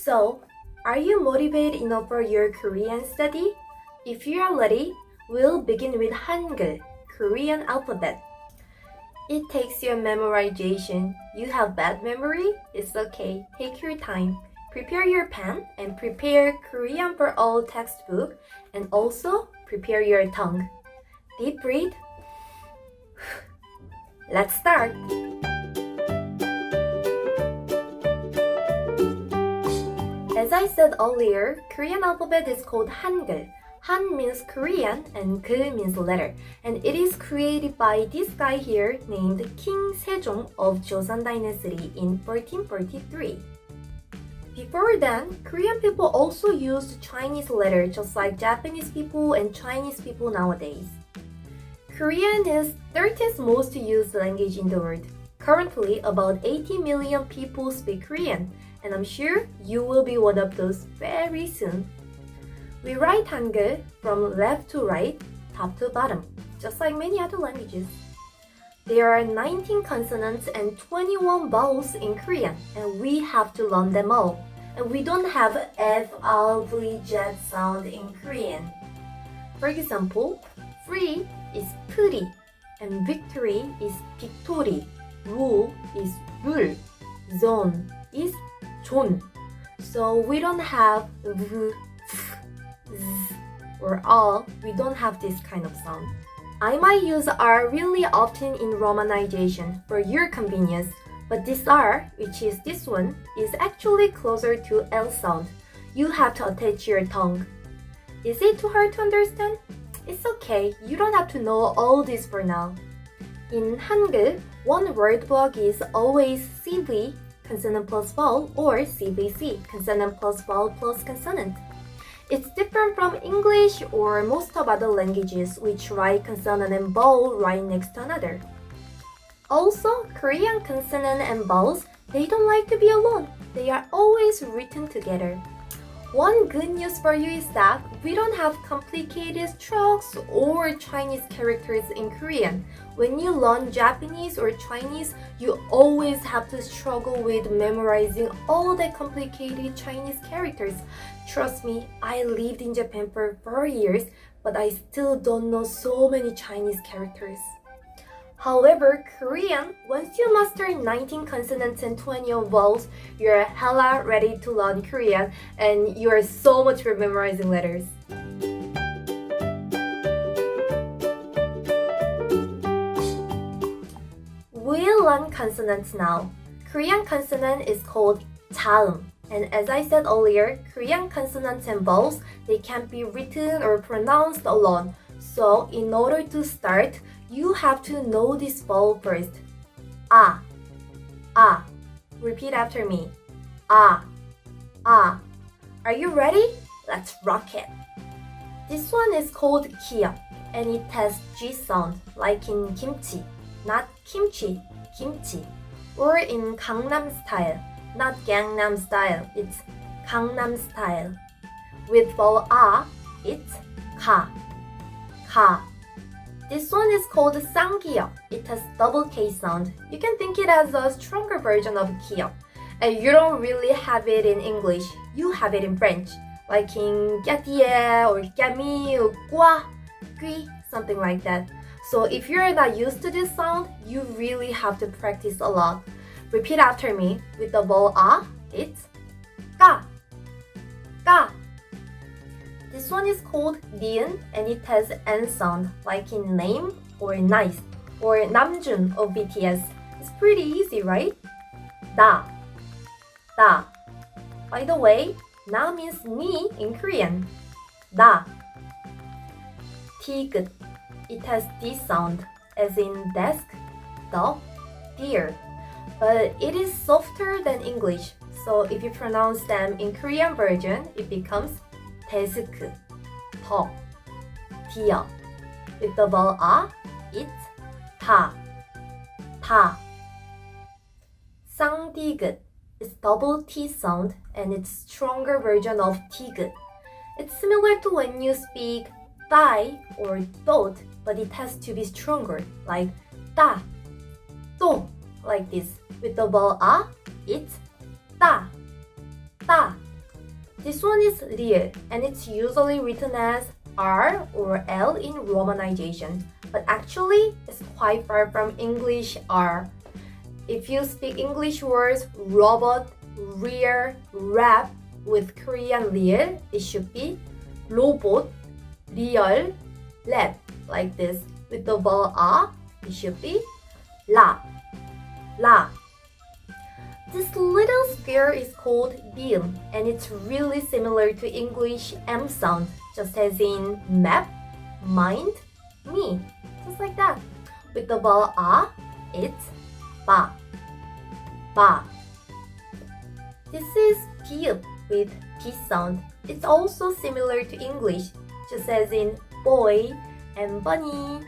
So, are you motivated enough for your Korean study? If you are ready, we'll begin with Hangul, Korean alphabet. It takes your memorization. You have bad memory? It's okay. Take your time. Prepare your pen and prepare Korean for All textbook and also prepare your tongue. Deep breathe. Let's start. As I said earlier, Korean alphabet is called Hangul. Han means Korean and Gul means letter, and it is created by this guy here named King Sejong of Joseon Dynasty in 1443. Before then, Korean people also used Chinese letter just like Japanese people and Chinese people nowadays. Korean is 30th most used language in the world. Currently, about 80 million people speak Korean, and I'm sure you will be one of those very soon. We write Hangul from left to right, top to bottom, just like many other languages. There are 19 consonants and 21 vowels in Korean, and we have to learn them all. And we don't have F, R, V, Z sound in Korean. For example, free is pretty, and victory is victory, rule is rule, zone is 존. So we don't have V, F, Z, or all. We don't have this kind of sound. I might use R really often in romanization for your convenience, but this R, which is this one, is actually closer to L sound. You have to attach your tongue. Is it too hard to understand? It's okay, you don't have to know all this for now. In Hangul, one word block is always CV, consonant plus vowel, or CVC, consonant plus vowel plus consonant. It's different from English or most of other languages which write consonant and vowel right next to another. Also, Korean consonant and vowels, they don't like to be alone. They are always written together. One good news for you is that we don't have complicated strokes or Chinese characters in Korean. When you learn Japanese or Chinese, you always have to struggle with memorizing all the complicated Chinese characters. Trust me, I lived in Japan for 4 years, but I still don't know so many Chinese characters. However, Korean, once you master 19 consonants and 20 vowels, you're hella ready to learn Korean and you are so much for memorizing letters. We'll learn consonants now. Korean consonant is called jaeum. And as I said earlier, Korean consonants and vowels, they can't be written or pronounced alone. So in order to start, you have to know this vowel first. Ah, ah. Repeat after me. Ah, ah. Are you ready? Let's rock it. This one is called kiyeom, and it has G sound, like in kimchi, not kimchi, kimchi. Or in Gangnam style, not Gangnam style, it's Gangnam style. With vowel ah, it's ka, ka. This one is called 쌍기역. It has double K sound. You can think it as a stronger version of 기역. And you don't really have it in English. You have it in French. Like in 꺄띠에 or 꺄미 or 꽍, 꽨, something like that. So if you're not used to this sound, you really have to practice a lot. Repeat after me. With the vowel ah, it's 까, 까. This one is called 니은 and it has N sound, like in name or nice, or 남준 of BTS. It's pretty easy, right? 나, 나. By the way, 나 means me in Korean. 나. 티귿. It has D sound, as in desk, dog, deer. But it is softer than English, so if you pronounce them in Korean version, it becomes 데스크, 더, 디어. With the vowel 아, it's 다, 다. 쌍디귿 is double T sound and it's stronger version of 티귿. It's similar to when you speak thigh or throat, but it has to be stronger, like 따, 또, like this. With the vowel 아, it's 따, 따. This one is 리을, and it's usually written as R or L in romanization, but actually it's quite far from English R. If you speak English words robot, rear, rap with Korean 리을, it should be 로봇, 리얼, 랩, like this. With the vowel A, it should be 라, 라. This little square is called jaeum, and it's really similar to English M sound, just as in map, mind, me, just like that. With the vowel A, it's 바, 바. This is 비읍 with P sound. It's also similar to English, just as in boy and bunny.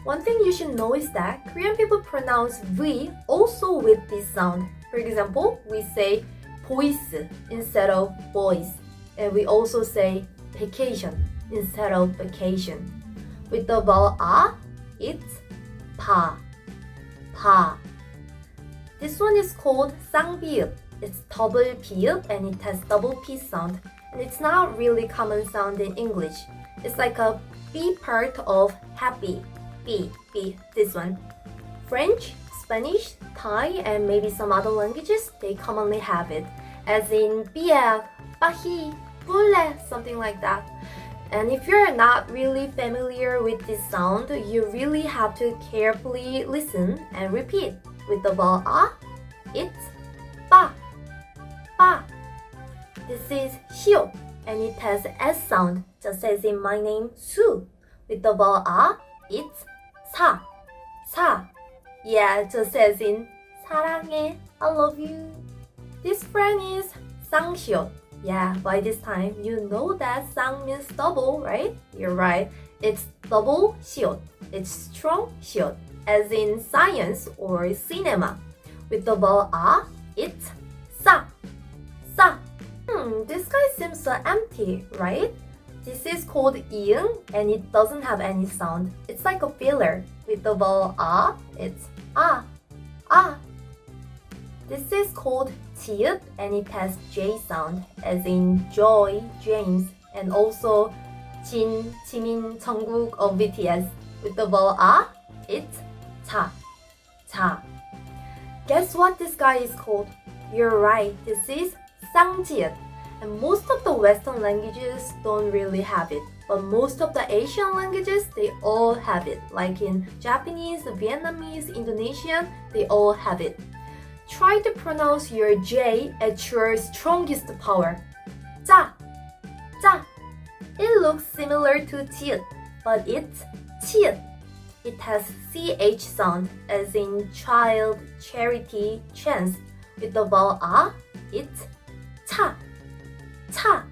One thing you should know is that Korean people pronounce V also with this sound. For example, we say 보이스 instead of boys, and we also say vacation instead of vacation. With the vowel A, it's 파, 파. This one is called 쌍비읍. It's double 비읍 and it has double P sound, and it's not really common sound in English. It's like a B part of happy. B, this one. French, Spanish, Thai, and maybe some other languages, they commonly have it. As in bière, pahi, boule, something like that. And if you're not really familiar with this sound, you really have to carefully listen and repeat. With the vowel A, it's 빠, 빠. This is 시옷, and it has S sound, just as in my name, Soo. With the vowel A, it's 사, 사. Yeah, just as in 사랑해, I love you. This friend is 쌍시옷. Yeah, by this time, you know that 쌍 means double, right? You're right. It's double 시옷. It's strong 시옷, as in science or cinema. With the vowel A, it's 싸, 싸. This guy seems so empty, right? This is called 이응, and it doesn't have any sound. It's like a filler. With the vowel A, it's 아, 아. This is called 지읒, and it has J sound, as in Joy, James, and also Jin, Jimin, Jungkook of BTS. With the vowel A, it's 자, 자. Guess what this guy is called? You're right, this is 쌍지읒. And most of the Western languages don't really have it, but most of the Asian languages, they all have it. Like in Japanese, Vietnamese, Indonesian, they all have it. Try to pronounce your J at your strongest power. 짜, 짜. It looks similar to 지읒, but it's 치읒. It has CH sound, as in child, charity, chance. With the vowel A, it's 차, 차.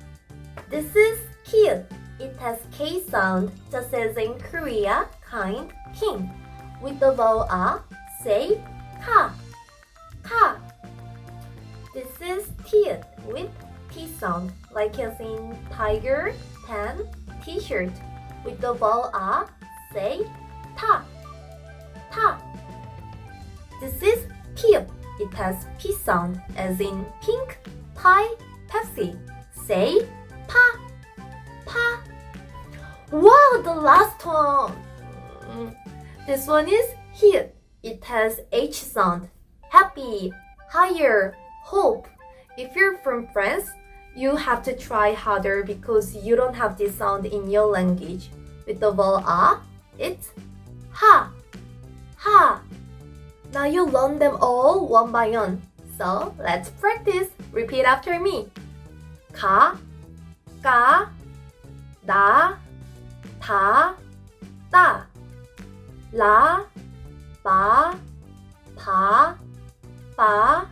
This is 키읔. It has K sound, just as in Korea, kind, king. With the vowel A, say 카, 카. This is 티읕 with T sound, like as in tiger, pen, t-shirt. With the vowel A, say 타, 타. This is 피읍. It has P sound, as in pink, pie, Pepsi. Say 파, 파. Wow, the last one. This one is 히읗. It has H sound. Happy, higher, hope. If you're from France, you have to try harder because you don't have this sound in your language. With the vowel A, it's 하, 하. Now you learn them all one by one. So let's practice. Repeat after me. 가, 까, 나, 다, 따. 라, 바, 바, 빠,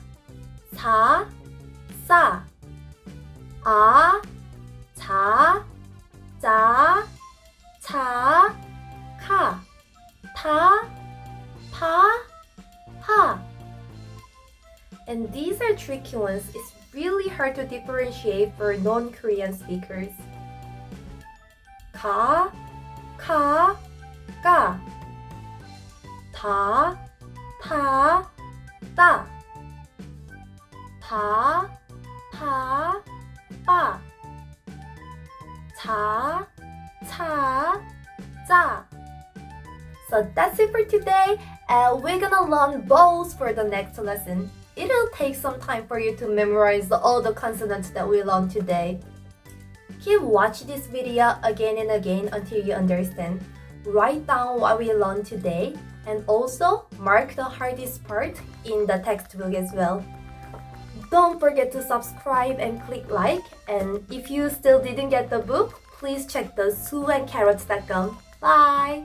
사, 싸. 아, 자, 자, 차, 카. 타, 파, 하. And these are tricky ones. It's really hard to differentiate for non-Korean speakers. 가, 카, 까. 다, 타, 따. 파, 파, 빠. 자, 차, 짜. So that's it for today, and we're gonna learn vowels for the next lesson. It'll take some time for you to memorize all the consonants that we learned today. Keep watching this video again and again until you understand. Write down what we learned today, and also mark the hardest part in the textbook as well. Don't forget to subscribe and click like, and if you still didn't get the book, please check the sooandcarrots.com. Bye!